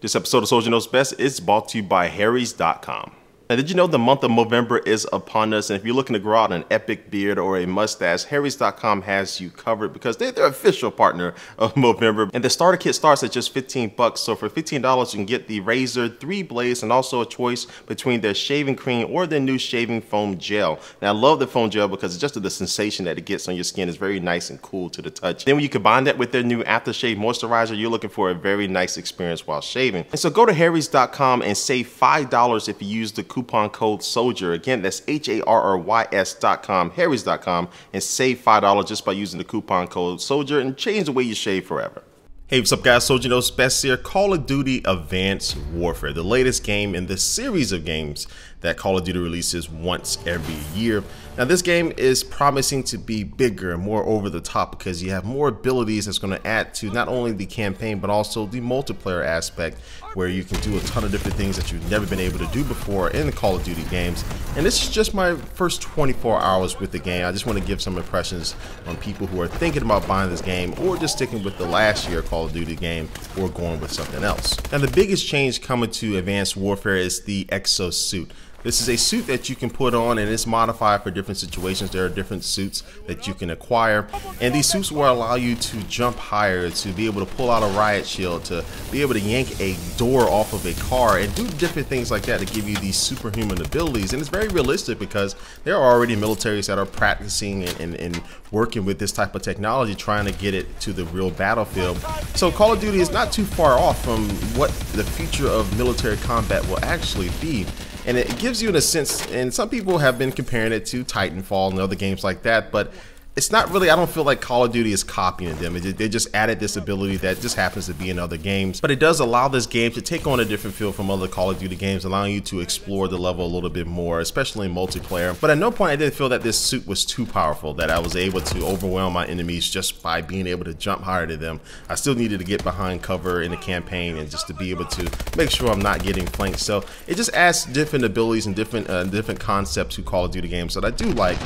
This episode of Soldier Knows Best is brought to you by Harrys.com. Now, did you know the month of November is upon us? And if you're looking to grow out an epic beard or a mustache, Harrys.com has you covered because they're the official partner of November. And the starter kit starts at just $15. So for $15, you can get the razor, 3 blades, and also a choice between their shaving cream or their new shaving foam gel. Now, I love the foam gel because it's just the sensation that it gets on your skin is very nice and cool to the touch. Then when you combine that with their new aftershave moisturizer, you're looking for a very nice experience while shaving. And so go to Harrys.com and save $5 if you use the coupon code SOLDIER. Again, that's HARRYS.com, Harrys.com, and save $5 just by using the coupon code SOLDIER and change the way you shave forever. Hey, what's up guys, Soldier Knows Best here. Call of Duty Advanced Warfare, the latest game in this series of games that Call of Duty releases once every year. Now this game is promising to be bigger and more over the top because you have more abilities that's going to add to not only the campaign but also the multiplayer aspect, where you can do a ton of different things that you've never been able to do before in the Call of Duty games. And this is just my first 24 hours with the game. I just want to give some impressions on people who are thinking about buying this game or just sticking with the last year Call of Duty game or going with something else. Now the biggest change coming to Advanced Warfare is the exosuit. This is a suit that you can put on and it's modified for different situations. There are different suits that you can acquire, and these suits will allow you to jump higher, to be able to pull out a riot shield, to be able to yank a door off of a car and do different things like that to give you these superhuman abilities. And it's very realistic because there are already militaries that are practicing and working with this type of technology, trying to get it to the real battlefield. So Call of Duty is not too far off from what the future of military combat will actually be. And it gives you in a sense, and some people have been comparing it to Titanfall and other games like that, but it's not really, I don't feel like Call of Duty is copying them. They just added this ability that just happens to be in other games. But it does allow this game to take on a different feel from other Call of Duty games, allowing you to explore the level a little bit more, especially in multiplayer. But at no point I didn't feel that this suit was too powerful, that I was able to overwhelm my enemies just by being able to jump higher than them. I still needed to get behind cover in the campaign and just to be able to make sure I'm not getting flanked. So it just adds different abilities and different concepts to Call of Duty games that I do like.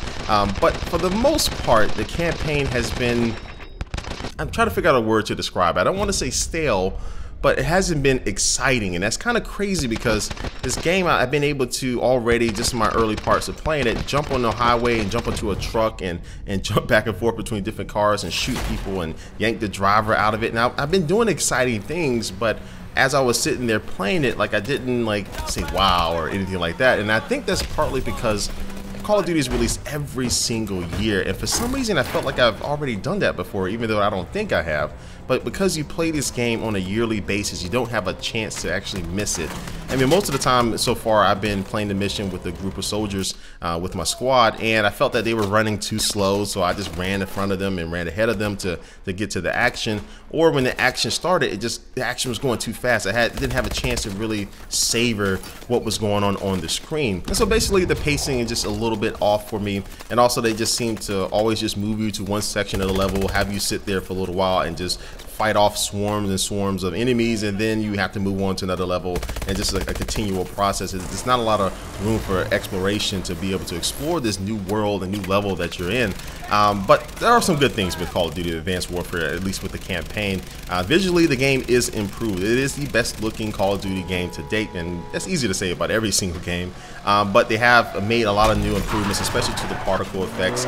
But for the most part, the campaign has been, I'm trying to figure out a word to describe it. I don't want to say stale, but it hasn't been exciting, and that's kind of crazy because this game I've been able to already, just in my early parts of playing it, jump on the highway and jump into a truck and jump back and forth between different cars and shoot people and yank the driver out of it. Now I've been doing exciting things, but as I was sitting there playing it, like I didn't like say wow or anything like that. And I think that's partly because Call of Duty is released every single year, and for some reason I felt like I've already done that before, even though I don't think I have. But because you play this game on a yearly basis, you don't have a chance to actually miss it. I mean, most of the time so far I've been playing the mission with a group of soldiers with my squad, and I felt that they were running too slow, so I just ran in front of them and ran ahead of them to get to the action. Or when the action started, the action was going too fast. I didn't have a chance to really savor what was going on the screen. And so basically the pacing is just a little bit off for me, and also they just seem to always just move you to one section of the level, have you sit there for a little while and just fight off swarms and swarms of enemies, and then you have to move on to another level, and just a continual process. There's not a lot of room for exploration to be able to explore this new world and new level that you're in. But there are some good things with Call of Duty Advanced Warfare, at least with the campaign. Visually, the game is improved. It is the best looking Call of Duty game to date, and that's easy to say about every single game. But they have made a lot of new improvements, especially to the particle effects,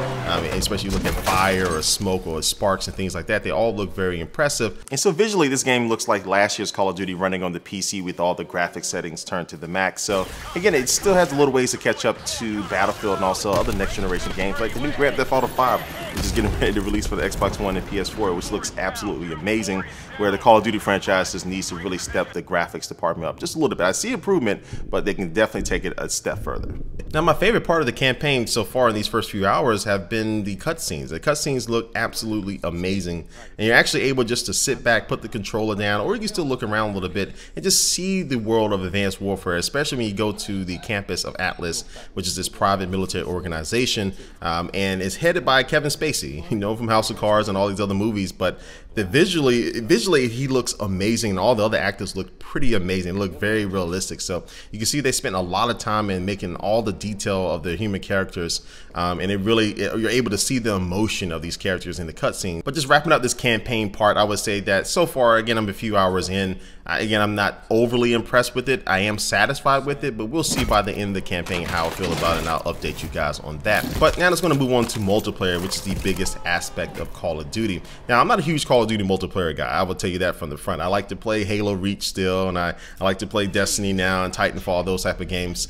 especially look at fire or smoke or sparks and things like that. They all look very impressive. And so visually, this game looks like last year's Call of Duty running on the PC with all the graphic settings turned to the max. So again, it still has a little ways to catch up to Battlefield and also other next generation games like the new Grand Theft Auto 5, which is getting ready to release for the Xbox One and PS4, which looks absolutely amazing, where the Call of Duty franchise just needs to really step the graphics department up just a little bit. I see improvement, but they can definitely take it a step further. Now, my favorite part of the campaign so far in these first few hours have been the cutscenes. The cutscenes look absolutely amazing, and you're actually able just to sit back, put the controller down, or you can still look around a little bit and just see the world of Advanced Warfare, especially when you go to the campus of Atlas, which is this private military organization, and it's headed by Kevin Spacey, you know, from House of Cards and all these other movies. But visually he looks amazing, and all the other actors look pretty amazing. They look very realistic. So you can see they spent a lot of time in making all the detail of the human characters, and you're able to see the emotion of these characters in the cutscene. But just wrapping up this campaign part, I would say that so far, again, I'm a few hours in, Again, I'm not overly impressed with it. I am satisfied with it, but we'll see by the end of the campaign how I feel about it, and I'll update you guys on that. But now let's going to move on to multiplayer, which is the biggest aspect of Call of Duty. Now, I'm not a huge Call of Duty multiplayer guy. I will tell you that from the front. I like to play Halo Reach still, and I like to play Destiny now and Titanfall, those type of games.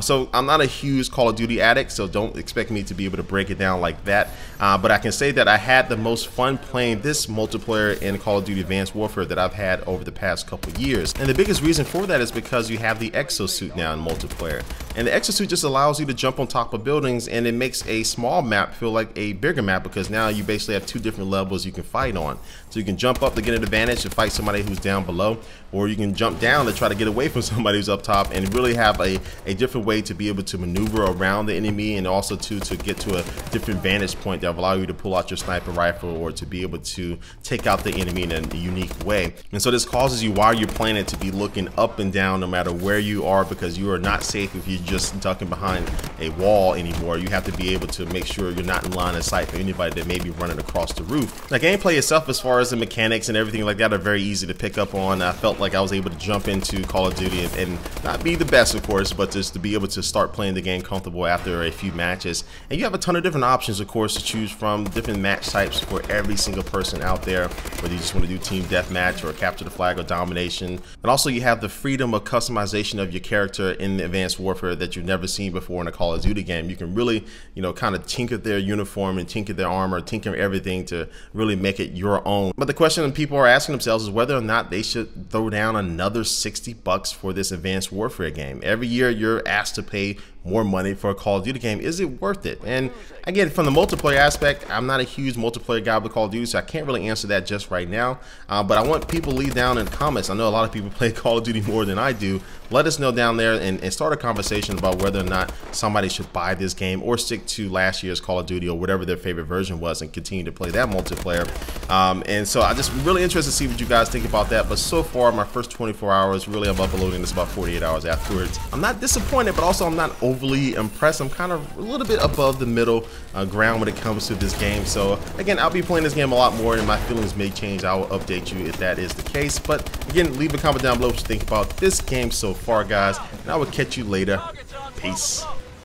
So I'm not a huge Call of Duty addict, so don't expect me to be able to break it down like that. But I can say that I had the most fun playing this multiplayer in Call of Duty Advanced Warfare that I've had over the past couple years. And the biggest reason for that is because you have the exosuit now in multiplayer. And the exosuit just allows you to jump on top of buildings, and it makes a small map feel like a bigger map, because now you basically have two different levels you can fight on. So you can jump up to get an advantage to fight somebody who's down below, or you can jump down to try to get away from somebody who's up top, and really have a different way to be able to maneuver around the enemy, and also to get to a different vantage point that will allow you to pull out your sniper rifle or to be able to take out the enemy in a unique way. And so this causes you, while you're playing it, to be looking up and down no matter where you are, because you are not safe if you're just ducking behind a wall anymore. You have to be able to make sure you're not in line of sight for anybody that may be running across the roof. Now, gameplay itself, as far as the mechanics and everything like that, are very easy to pick up on. I felt like I was able to jump into Call of Duty and not be the best, of course, but just to be able to start playing the game comfortable after a few matches. And you have a ton of different options, of course, to choose from, different match types for every single person out there, whether you just want to do team deathmatch or capture the flag or domination. And also you have the freedom of customization of your character in the Advanced Warfare that you've never seen before in a Call of Duty game. You can really, kind of tinker their uniform and tinker their armor, tinker everything to really make it your own. But the question that people are asking themselves is whether or not they should throw down another $60 for this Advanced Warfare game. Every year you're asked to pay more money for a Call of Duty game. Is it worth it? And again, from the multiplayer aspect, I'm not a huge multiplayer guy with Call of Duty, so I can't really answer that just right now. But I want people to leave down in the comments. I know a lot of people play Call of Duty more than I do. Let us know down there and start a conversation about whether or not somebody should buy this game or stick to last year's Call of Duty or whatever their favorite version was and continue to play that multiplayer. And so I'm just really interested to see what you guys think about that. But so far, my first 24 hours, really I'm uploading this about 48 hours afterwards. I'm not disappointed, but also I'm not overly impressed. I'm kind of a little bit above the middle ground when it comes to this game. So again, I'll be playing this game a lot more, and my feelings may change. I will update you if that is the case. But again, leave a comment down below what you think about this game so far, guys, and I will catch you later. Peace.